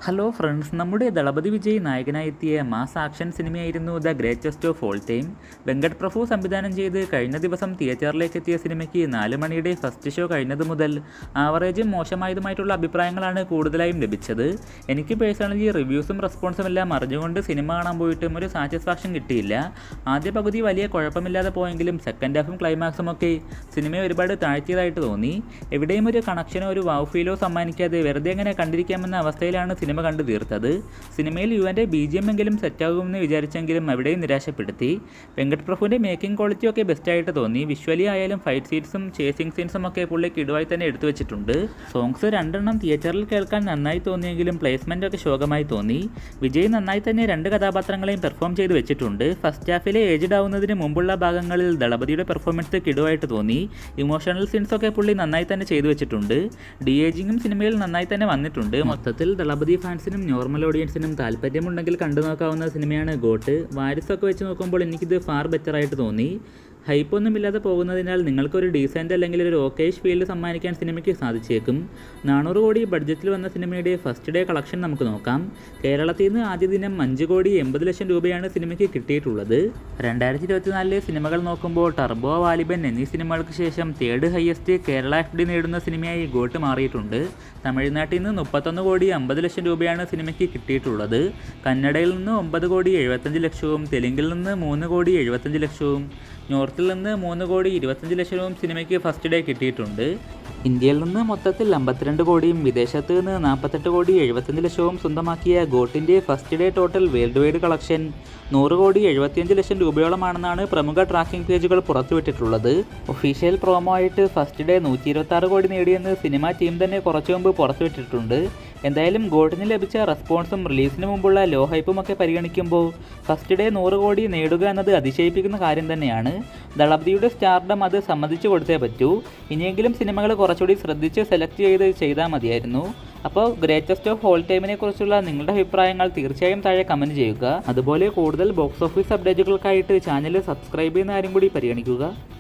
Hello friends, നമ്മുടെ ദളപതി വിജയ് നായകനായെത്തിയ mass action സിനിമയായിരുന്നു the greatest of all time. Venkat Prabhu സംവിധാനം ചെയ്ത് കഴിഞ്ഞ ദിവസം തിയേറ്ററിലേക്ക് എത്തിയ സിനിമയ്ക്ക് 4 മണിയുടെ ഫസ്റ്റ് ഷോ കഴിഞ്ഞത് മുതൽ ആവറേജും മോശമായതുമായിട്ടുള്ള അഭിപ്രായങ്ങളാണ് കൂടുതലായും ലഭിച്ചത്. എനിക്ക് പേഴ്സണലി റിവ്യൂസും റെസ്പോൺസും എല്ലാം അറിഞ്ഞുകൊണ്ട് സിനിമ കാണാൻ പോയിട്ടും ഒരു സാറ്റിസ്ഫാക്ഷൻ കിട്ടിയില്ല. ആദ്യ പകുതി വലിയ കുഴപ്പമില്ലാതെ പോയെങ്കിലും സെക്കൻഡ് ഹാഫും ക്ലൈമാക്സും ഒക്കെ സിനിമയെ ഒരുപാട് താഴ്ത്തിയതായിട്ട് തോന്നി. എവിടെയും ഒരു കണക്ഷനോ ഒരു വൗ ഫീലോ സമ്മാനിക്കാതെ വെറുതെ എങ്ങനെ കണ്ടിരിക്കാമെന്ന അവസ്ഥയിലാണ് സിനിമ കണ്ടു തീർത്തത്. സിനിമയിൽ യുവൻ്റെ BGM എങ്കിലും സെറ്റാകുമെന്ന് വിചാരിച്ചെങ്കിലും അവിടെയും നിരാശപ്പെടുത്തി. വെങ്കട് പ്രഭുവിൻ്റെ മേക്കിംഗ് ക്വാളിറ്റി ഒക്കെ ബെസ്റ്റായിട്ട് തോന്നി. വിഷ്വലി ആയാലും ഫൈറ്റ് സീൻസും ചേസിംഗ് സീൻസും ഒക്കെ പുള്ളി കിടുവായി തന്നെ എടുത്തു വെച്ചിട്ടുണ്ട്. സോങ്സ് 2 തിയേറ്ററിൽ കേൾക്കാൻ നന്നായി തോന്നിയെങ്കിലും പ്ലേസ്മെൻ്റ് ഒക്കെ ശോകമായി തോന്നി. വിജയ് നന്നായി തന്നെ 2 കഥാപാത്രങ്ങളെയും പെർഫോം ചെയ്ത് വെച്ചിട്ടുണ്ട്. ഫസ്റ്റ് ഹാഫിലെ ഏജ്ഡ് ആവുന്നതിന് മുമ്പുള്ള ഭാഗങ്ങളിൽ ദളപതിയുടെ പെർഫോമൻസ് കിടുവായിട്ട് തോന്നി. ഇമോഷണൽ സീൻസ് ഒക്കെ പുള്ളി നന്നായി തന്നെ ചെയ്തു വെച്ചിട്ടുണ്ട്. DAGയും സിനിമയിൽ നന്നായി തന്നെ വന്നിട്ടുണ്ട്. മൊത്തത്തിൽ ദളപതി ഫാൻസിനും നോർമൽ ഓഡിയൻസിനും താല്പര്യമുണ്ടെങ്കിൽ കണ്ടു നോക്കാവുന്ന സിനിമയാണ് ഗോട്ട്. വാരിസൊക്കെ വെച്ച് നോക്കുമ്പോൾ എനിക്കിത് ഫാർ ബെറ്ററായിട്ട് തോന്നി. ഹൈപ്പൊന്നുമില്ലാതെ പോകുന്നതിനാൽ നിങ്ങൾക്കൊരു ഡീസൻറ്റ് അല്ലെങ്കിൽ ഒരു ഓക്കേഷ് ഫീൽഡ് സമ്മാനിക്കാൻ സിനിമയ്ക്ക് സാധിച്ചേക്കും. 400 കോടി ബഡ്ജറ്റിൽ വന്ന സിനിമയുടെ ഫസ്റ്റ് ഡേ കളക്ഷൻ നമുക്ക് നോക്കാം. കേരളത്തിൽ നിന്ന് ആദ്യ ദിനം 5 കോടി 80 ലക്ഷം രൂപയാണ് സിനിമയ്ക്ക് കിട്ടിയിട്ടുള്ളത്. 2024 സിനിമകൾ നോക്കുമ്പോൾ ടർബോ, വാലിബൻ എന്നീ സിനിമകൾക്ക് ശേഷം തേർഡ് ഹയസ്റ്റ് കേരള FD നേടുന്ന സിനിമയായി ഗോട്ട് മാറിയിട്ടുണ്ട്. തമിഴ്നാട്ടിൽ നിന്ന് 31 കോടി 50 ലക്ഷം രൂപയാണ് സിനിമയ്ക്ക് കിട്ടിയിട്ടുള്ളത്. കന്നഡയിൽ നിന്ന് 9 കോടി 75 ലക്ഷവും തെലുങ്കിൽ നിന്ന് 3 കോടി 75 ലക്ഷവും നോർത്തിൽ നിന്ന് 3 കോടി 25 ലക്ഷവും സിനിമയ്ക്ക് ഫസ്റ്റ് ഡേ കിട്ടിയിട്ടുണ്ട്. ഇന്ത്യയിൽ നിന്ന് മൊത്തത്തിൽ 52 കോടിയും വിദേശത്ത് നിന്ന് 48 കോടി 75 ലക്ഷവും സ്വന്തമാക്കിയ ഗോട്ടിൻ്റെ first day total world wide collection 100 crore 75 lakh രൂപയോളമാണെന്നാണ് പ്രമുഖ ട്രാക്കിംഗ് പേജുകൾ പുറത്തുവിട്ടിട്ടുള്ളത്. ഒഫീഷ്യൽ പ്രോമോ ആയിട്ട് first day 126 crore നേടിയെന്ന് cinema team തന്നെ കുറച്ചു മുമ്പ് പുറത്തുവിട്ടിട്ടുണ്ട്. എന്തായാലും ഗോട്ടിന് ലഭിച്ച റെസ്പോൺസും റിലീസിന് മുമ്പുള്ള ലോ ഹൈപ്പും ഒക്കെ പരിഗണിക്കുമ്പോൾ ഫസ്റ്റ് ഡേ 100 കോടി നേടുക എന്നത് അതിശയിപ്പിക്കുന്ന കാര്യം തന്നെയാണ്. ദളപതിയുടെ സ്റ്റാർഡം അത് സമ്മതിച്ചു കൊടുത്തേ പറ്റൂ. ഇനിയെങ്കിലും സിനിമകൾ കുറച്ചുകൂടി ശ്രദ്ധിച്ച് സെലക്ട് ചെയ്താൽ മതിയായിരുന്നു. അപ്പോൾ ഗ്രേറ്റസ്റ്റ് ഓഫ് ഓൾ ടൈമിനെ കുറിച്ചുള്ള നിങ്ങളുടെ അഭിപ്രായങ്ങൾ തീർച്ചയായും താഴെ കമൻറ്റ് ചെയ്യുക. അതുപോലെ കൂടുതൽ ബോക്സ് ഓഫീസ് അപ്ഡേറ്റുകൾക്കായിട്ട് ചാനൽ സബ്സ്ക്രൈബ് ചെയ്യുന്ന കാര്യം കൂടി പരിഗണിക്കുക.